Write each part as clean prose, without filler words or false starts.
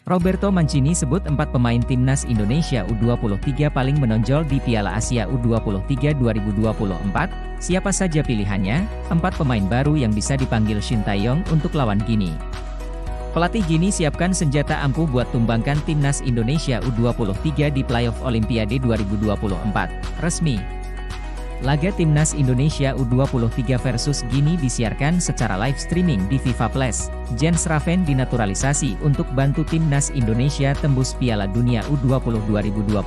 Roberto Mancini sebut 4 pemain timnas Indonesia U23 paling menonjol di Piala Asia U23 2024. Siapa saja pilihannya? 4 pemain baru yang bisa dipanggil Shin Tae-yong untuk lawan Gini. Pelatih Gini siapkan senjata ampuh buat tumbangkan timnas Indonesia U23 di playoff Olimpiade 2024. Resmi. Laga timnas Indonesia U23 versus Gini disiarkan secara live streaming di FIFA Plus. Jens Raven dinaturalisasi untuk bantu timnas Indonesia tembus Piala Dunia U20 2025.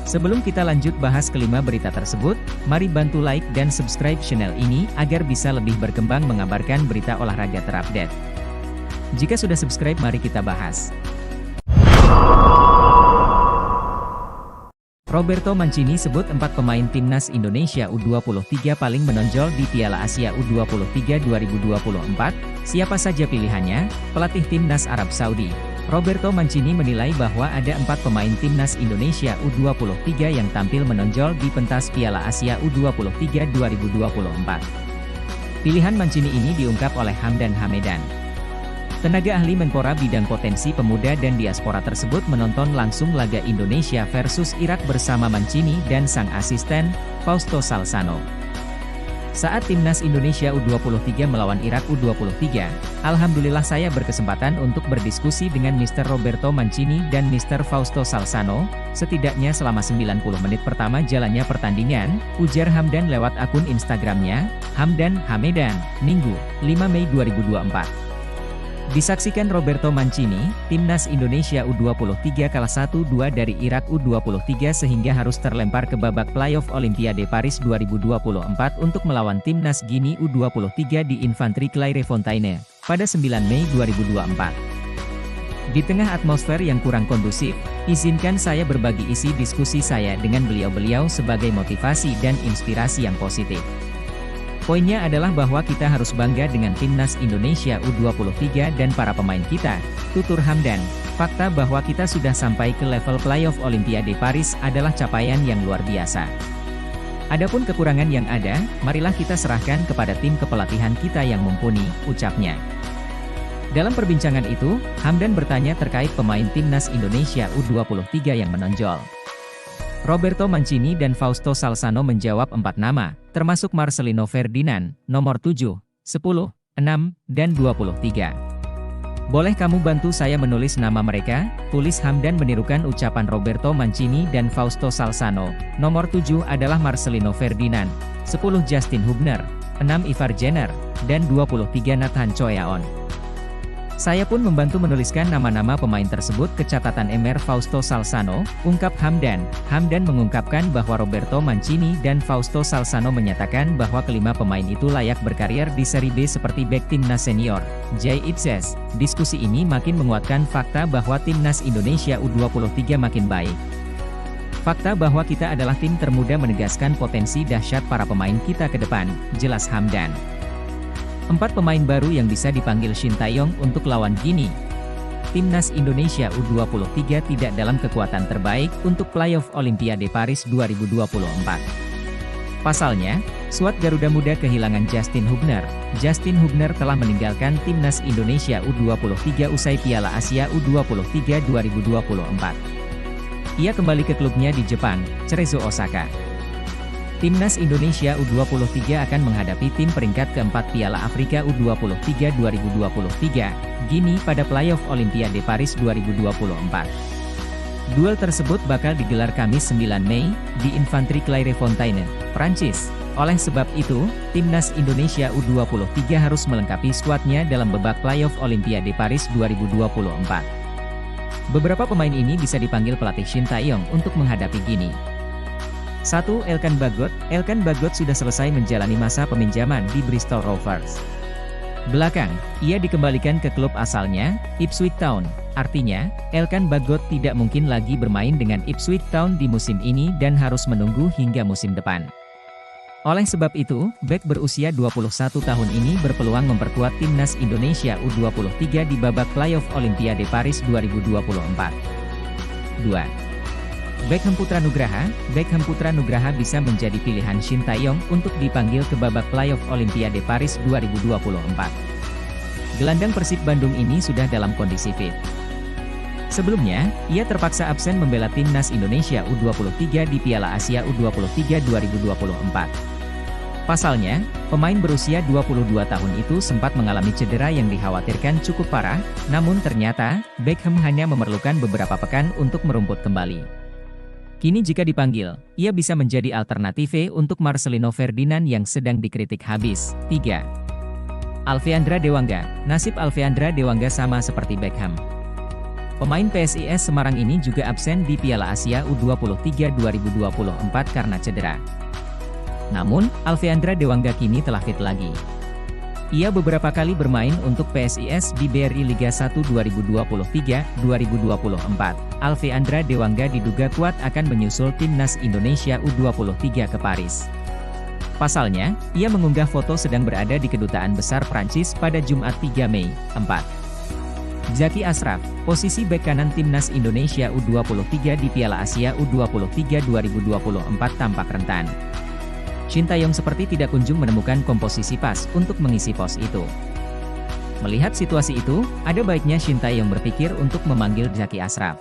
Sebelum kita lanjut bahas kelima berita tersebut, mari bantu like dan subscribe channel ini agar bisa lebih berkembang mengabarkan berita olahraga terupdate. Jika sudah subscribe, mari kita bahas. Roberto Mancini sebut 4 pemain timnas Indonesia U23 paling menonjol di Piala Asia U23 2024. Siapa saja pilihannya? Pelatih timnas Arab Saudi. Roberto Mancini menilai bahwa ada 4 pemain timnas Indonesia U23 yang tampil menonjol di pentas Piala Asia U23 2024. Pilihan Mancini ini diungkap oleh Hamdan Hamedan. Tenaga ahli Menpora bidang potensi pemuda dan diaspora tersebut menonton langsung laga Indonesia versus Irak bersama Mancini dan sang asisten, Fausto Salsano. Saat timnas Indonesia U23 melawan Irak U23, alhamdulillah saya berkesempatan untuk berdiskusi dengan Mr. Roberto Mancini dan Mr. Fausto Salsano, setidaknya selama 90 menit pertama jalannya pertandingan, ujar Hamdan lewat akun Instagramnya, Hamdan Hamedan, Minggu, 5 Mei 2024. Disaksikan Roberto Mancini, timnas Indonesia U23 kalah 1-2 dari Irak U23 sehingga harus terlempar ke babak playoff Olimpiade Paris 2024 untuk melawan timnas Gini U23 di Infantry Clairefontaine, pada 9 Mei 2024. Di tengah atmosfer yang kurang kondusif, izinkan saya berbagi isi diskusi saya dengan beliau-beliau sebagai motivasi dan inspirasi yang positif. Poinnya adalah bahwa kita harus bangga dengan timnas Indonesia U23 dan para pemain kita, tutur Hamdan. Fakta bahwa kita sudah sampai ke level playoff Olimpiade Paris adalah capaian yang luar biasa. Adapun kekurangan yang ada, marilah kita serahkan kepada tim kepelatihan kita yang mumpuni, ucapnya. Dalam perbincangan itu, Hamdan bertanya terkait pemain timnas Indonesia U23 yang menonjol. Roberto Mancini dan Fausto Salsano menjawab 4 nama, termasuk Marcelino Ferdinand, nomor 7, 10, 6, dan 23. Boleh kamu bantu saya menulis nama mereka? Tulis Hamdan menirukan ucapan Roberto Mancini dan Fausto Salsano. Nomor 7 adalah Marcelino Ferdinand, 10 Justin Hubner, 6 Ivar Jenner, dan 23 Nathan Choyaon. Saya pun membantu menuliskan nama-nama pemain tersebut ke catatan Emer Fausto Salsano, ungkap Hamdan. Hamdan mengungkapkan bahwa Roberto Mancini dan Fausto Salsano menyatakan bahwa kelima pemain itu layak berkarier di Seri B seperti bek timnas senior, Jay Itzes. Diskusi ini makin menguatkan fakta bahwa timnas Indonesia U23 makin baik. Fakta bahwa kita adalah tim termuda menegaskan potensi dahsyat para pemain kita ke depan, jelas Hamdan. 4 pemain baru yang bisa dipanggil Shin Tae-yong untuk lawan Gini. Timnas Indonesia U23 tidak dalam kekuatan terbaik untuk playoff Olimpiade Paris 2024. Pasalnya, skuad Garuda Muda kehilangan Justin Hubner. Justin Hubner telah meninggalkan timnas Indonesia U23 usai Piala Asia U23 2024. Ia kembali ke klubnya di Jepang, Cerezo Osaka. Timnas Indonesia U23 akan menghadapi tim peringkat keempat Piala Afrika U23 2023, Gini pada playoff Olimpiade Paris 2024. Duel tersebut bakal digelar Kamis 9 Mei, di Infantry Clairefontaine, Prancis. Oleh sebab itu, timnas Indonesia U23 harus melengkapi skuadnya dalam babak playoff Olimpiade Paris 2024. Beberapa pemain ini bisa dipanggil pelatih Shin Tae-yong untuk menghadapi Gini. 1. Elkan Bagot. Elkan Bagot sudah selesai menjalani masa peminjaman di Bristol Rovers. Belakang, ia dikembalikan ke klub asalnya, Ipswich Town. Artinya, Elkan Bagot tidak mungkin lagi bermain dengan Ipswich Town di musim ini dan harus menunggu hingga musim depan. Oleh sebab itu, bek berusia 21 tahun ini berpeluang memperkuat timnas Indonesia U23 di babak playoff Olimpiade Paris 2024. 2. Beckham Putra Nugraha. Beckham Putra Nugraha bisa menjadi pilihan Shin Tae-yong untuk dipanggil ke babak playoff Olimpiade Paris 2024. Gelandang Persib Bandung ini sudah dalam kondisi fit. Sebelumnya, ia terpaksa absen membela timnas Indonesia U23 di Piala Asia U23 2024. Pasalnya, pemain berusia 22 tahun itu sempat mengalami cedera yang dikhawatirkan cukup parah, namun ternyata, Beckham hanya memerlukan beberapa pekan untuk merumput kembali. Kini jika dipanggil, ia bisa menjadi alternatif untuk Marcelino Ferdinand yang sedang dikritik habis. 3. Alfeandra Dewangga. Nasib Alfeandra Dewangga sama seperti Beckham. Pemain PSIS Semarang ini juga absen di Piala Asia U23 2024 karena cedera. Namun, Alfeandra Dewangga kini telah fit lagi. Ia beberapa kali bermain untuk PSIS di BRI Liga 1 2023-2024. Alfeandra Dewangga diduga kuat akan menyusul timnas Indonesia U23 ke Paris. Pasalnya, ia mengunggah foto sedang berada di Kedutaan Besar Prancis pada Jumat 3 Mei. 4. Zaki Ashraf, posisi bek kanan timnas Indonesia U23 di Piala Asia U23 2024 tampak rentan. Shin Taeyong seperti tidak kunjung menemukan komposisi pas untuk mengisi pos itu. Melihat situasi itu, ada baiknya Shin Taeyong berpikir untuk memanggil Zaki Ashraf.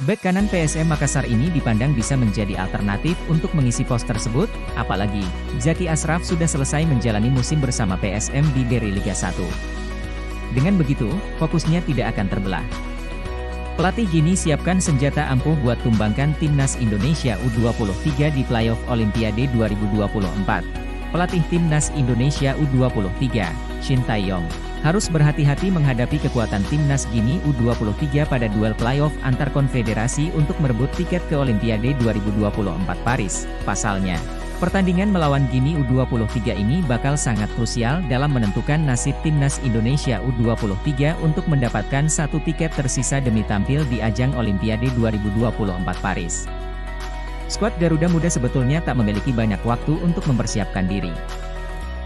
Bek kanan PSM Makassar ini dipandang bisa menjadi alternatif untuk mengisi pos tersebut, apalagi Zaki Ashraf sudah selesai menjalani musim bersama PSM di BRI Liga 1. Dengan begitu, fokusnya tidak akan terbelah. Pelatih Gini siapkan senjata ampuh buat tumbangkan timnas Indonesia U23 di playoff Olimpiade 2024. Pelatih timnas Indonesia U23, Shin Taeyong, harus berhati-hati menghadapi kekuatan timnas Gini U23 pada duel playoff antar konfederasi untuk merebut tiket ke Olimpiade 2024 Paris. Pasalnya, pertandingan melawan Gini U23 ini bakal sangat krusial dalam menentukan nasib timnas Indonesia U23 untuk mendapatkan satu tiket tersisa demi tampil di ajang Olimpiade 2024 Paris. Skuad Garuda Muda sebetulnya tak memiliki banyak waktu untuk mempersiapkan diri.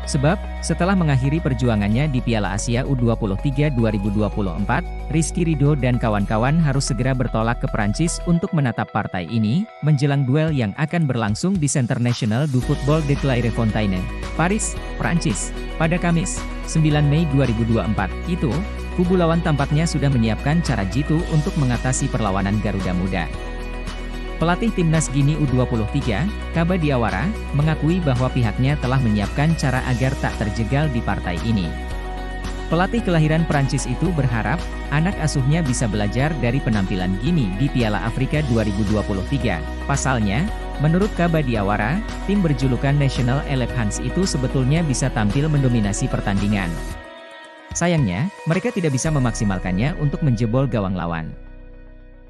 Sebab, setelah mengakhiri perjuangannya di Piala Asia U23 2024, Rizky Ridho dan kawan-kawan harus segera bertolak ke Prancis untuk menatap partai ini, menjelang duel yang akan berlangsung di Centre National du Football de Clairefontaine, Paris, Prancis, pada Kamis, 9 Mei 2024. Itu, kubu lawan tampaknya sudah menyiapkan cara jitu untuk mengatasi perlawanan Garuda Muda. Pelatih timnas Gini U23, Kaba Diawara, mengakui bahwa pihaknya telah menyiapkan cara agar tak terjegal di partai ini. Pelatih kelahiran Prancis itu berharap, anak asuhnya bisa belajar dari penampilan Gini di Piala Afrika 2023. Pasalnya, menurut Kaba Diawara, tim berjulukan National Elephants itu sebetulnya bisa tampil mendominasi pertandingan. Sayangnya, mereka tidak bisa memaksimalkannya untuk menjebol gawang lawan.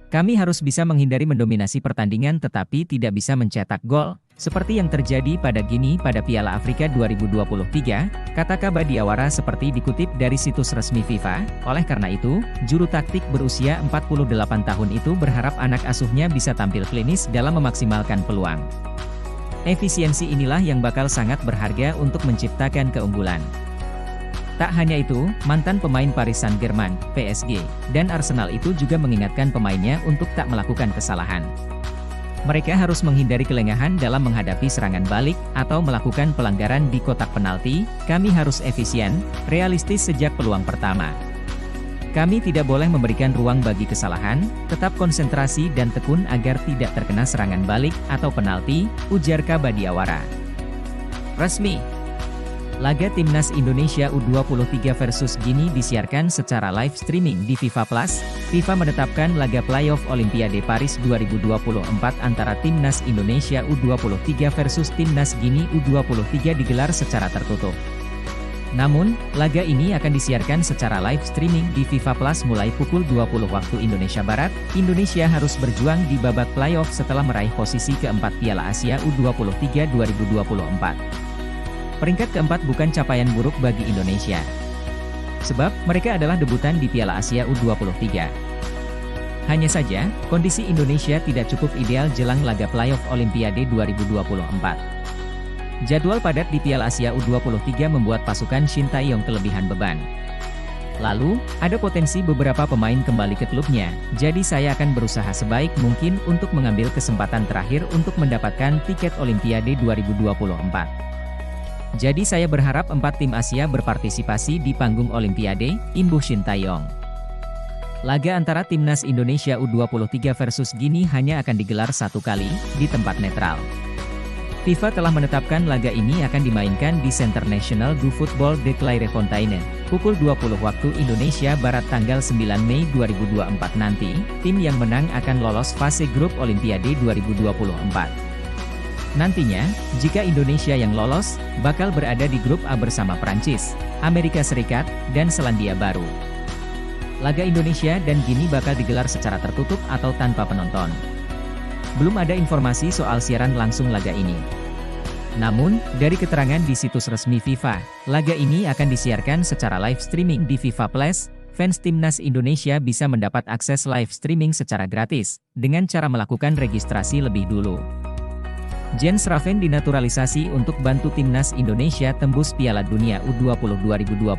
Kami harus bisa menghindari mendominasi pertandingan tetapi tidak bisa mencetak gol, seperti yang terjadi pada Gini pada Piala Afrika 2023, kata Kaba Diawara seperti dikutip dari situs resmi FIFA. Oleh karena itu, juru taktik berusia 48 tahun itu berharap anak asuhnya bisa tampil klinis dalam memaksimalkan peluang. Efisiensi inilah yang bakal sangat berharga untuk menciptakan keunggulan. Tak hanya itu, mantan pemain Paris Saint-Germain, PSG, dan Arsenal itu juga mengingatkan pemainnya untuk tak melakukan kesalahan. Mereka harus menghindari kelengahan dalam menghadapi serangan balik, atau melakukan pelanggaran di kotak penalti. Kami harus efisien, realistis sejak peluang pertama. Kami tidak boleh memberikan ruang bagi kesalahan, tetap konsentrasi dan tekun agar tidak terkena serangan balik, atau penalti, ujar Kaba Diawara. Resmi. Laga Timnas Indonesia U23 versus Gini disiarkan secara live streaming di FIFA Plus. FIFA menetapkan laga playoff Olimpiade Paris 2024 antara Timnas Indonesia U23 versus Timnas Gini U23 digelar secara tertutup. Namun, laga ini akan disiarkan secara live streaming di FIFA Plus mulai pukul 20 waktu Indonesia Barat. Indonesia harus berjuang di babak playoff setelah meraih posisi keempat Piala Asia U23 2024. Peringkat keempat bukan capaian buruk bagi Indonesia. Sebab, mereka adalah debutan di Piala Asia U23. Hanya saja, kondisi Indonesia tidak cukup ideal jelang laga playoff Olimpiade 2024. Jadwal padat di Piala Asia U23 membuat pasukan Shin Taeyong kelebihan beban. Lalu, ada potensi beberapa pemain kembali ke klubnya, jadi saya akan berusaha sebaik mungkin untuk mengambil kesempatan terakhir untuk mendapatkan tiket Olimpiade 2024. Jadi saya berharap 4 tim Asia berpartisipasi di panggung Olimpiade, imbuh Shin Taeyong. Laga antara Timnas Indonesia U23 versus Guinea hanya akan digelar 1 kali, di tempat netral. FIFA telah menetapkan laga ini akan dimainkan di Centre National du Football de Clairefontaine, pukul 20 waktu Indonesia Barat tanggal 9 Mei 2024 nanti. Tim yang menang akan lolos fase grup Olimpiade 2024. Nantinya, jika Indonesia yang lolos, bakal berada di grup A bersama Prancis, Amerika Serikat, dan Selandia Baru. Laga Indonesia dan Guinea bakal digelar secara tertutup atau tanpa penonton. Belum ada informasi soal siaran langsung laga ini. Namun, dari keterangan di situs resmi FIFA, laga ini akan disiarkan secara live streaming di FIFA Plus. Fans Timnas Indonesia bisa mendapat akses live streaming secara gratis, dengan cara melakukan registrasi lebih dulu. Jens Raven dinaturalisasi untuk bantu Timnas Indonesia tembus Piala Dunia U20 2025.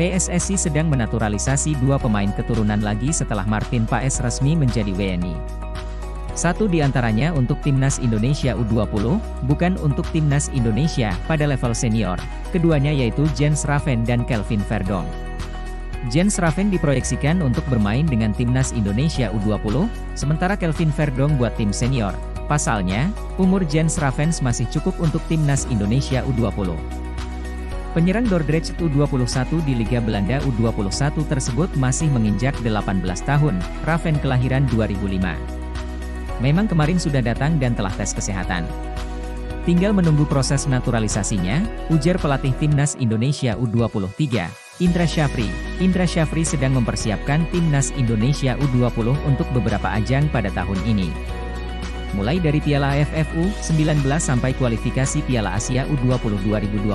PSSI sedang menaturalisasi 2 pemain keturunan lagi setelah Martin Paes resmi menjadi WNI. Satu di antaranya untuk Timnas Indonesia U20, bukan untuk Timnas Indonesia pada level senior. Keduanya yaitu Jens Raven dan Kelvin Verdonk. Jens Raven diproyeksikan untuk bermain dengan Timnas Indonesia U20, sementara Kelvin Verdonk buat tim senior. Pasalnya, umur Jens Raven masih cukup untuk Timnas Indonesia U20. Penyerang Dordrecht U21 di Liga Belanda U21 tersebut masih menginjak 18 tahun, Raven kelahiran 2005. Memang kemarin sudah datang dan telah tes kesehatan. Tinggal menunggu proses naturalisasinya, ujar pelatih Timnas Indonesia U23, Indra Syafri. Indra Syafri sedang mempersiapkan Timnas Indonesia U20 untuk beberapa ajang pada tahun ini. Mulai dari Piala AFF U19 sampai kualifikasi Piala Asia U20 2025.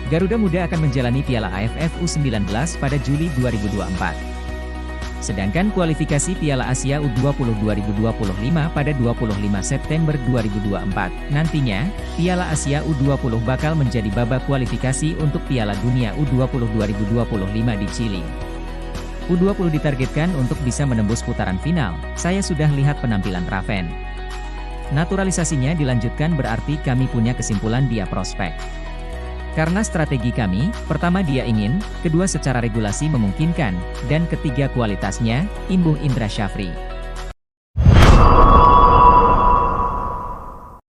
Garuda Muda akan menjalani Piala AFF U19 pada Juli 2024. Sedangkan kualifikasi Piala Asia U20 2025 pada 25 September 2024. Nantinya, Piala Asia U20 bakal menjadi babak kualifikasi untuk Piala Dunia U20 2025 di Chili. U20 ditargetkan untuk bisa menembus putaran final. Saya sudah lihat penampilan Raven. Naturalisasinya dilanjutkan berarti kami punya kesimpulan dia prospek. Karena strategi kami, pertama dia ingin, kedua secara regulasi memungkinkan, dan ketiga kualitasnya, imbuh Indra Syafri.